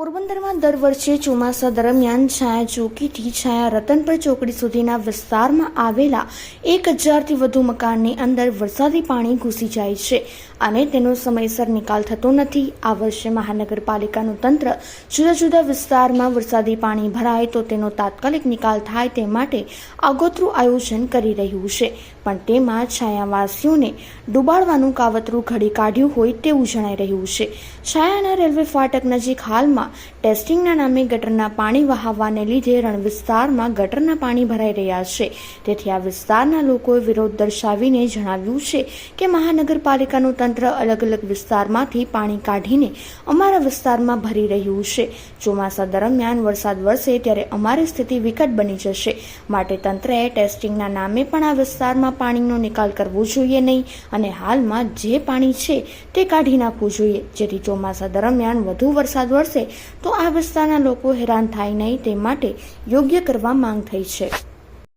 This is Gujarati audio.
પોરબંદરમાં દર વર્ષે ચોમાસા દરમિયાન છાયા ચોકીથી છાયા રતનપર ચોકડી સુધીના વિસ્તારમાં આવેલા 1000થી વધુ મકાનની અંદર વરસાદી પાણી ઘૂસી જાય છે અને તેનો સમયસર નિકાલ થતો નથી। આ વર્ષે મહાનગરપાલિકાનું તંત્ર જુદા જુદા વિસ્તારમાં વરસાદી પાણી ભરાય તો તેનો તાત્કાલિક નિકાલ થાય તે માટે આગોતરું આયોજન કરી રહ્યું છે, પણ તેમાં છાયાવાસીઓને ડૂબાડવાનું કાવતરું ઘડી કાઢ્યું હોય તેવું જણાઈ રહ્યું છે। છાયાના રેલવે ફાટક નજીક હાલમાં ટેસ્ટિંગના નામે ગટરના પાણી વહાવવાને લીધે રણ વિસ્તારમાં ગટરના પાણી ભરાઈ રહ્યા છે, તેથી આ વિસ્તારના લોકોએ વિરોધ દર્શાવીને જણાવ્યું છે કે મહાનગરપાલિકાનું તંત્ર અલગ અલગ વિસ્તારમાંથી પાણી કાઢીને અમારા વિસ્તારમાં ભરી રહ્યું છે। ચોમાસા દરમિયાન વરસાદ વરસે ત્યારે અમારી સ્થિતિ વિકટ બની જશે, માટે તંત્રએ ટેસ્ટિંગના નામે પણ આ વિસ્તારમાં પાણીનો નિકાલ કરવો જોઈએ નહીં અને હાલમાં જે પાણી છે તે કાઢી નાખવું જોઈએ, જેથી ચોમાસા દરમિયાન વધુ વરસાદ વરસે તો આ વિસ્તારના લોકો હેરાન થાય નહીં તે માટે યોગ્ય કરવા માંગ થઈ છે।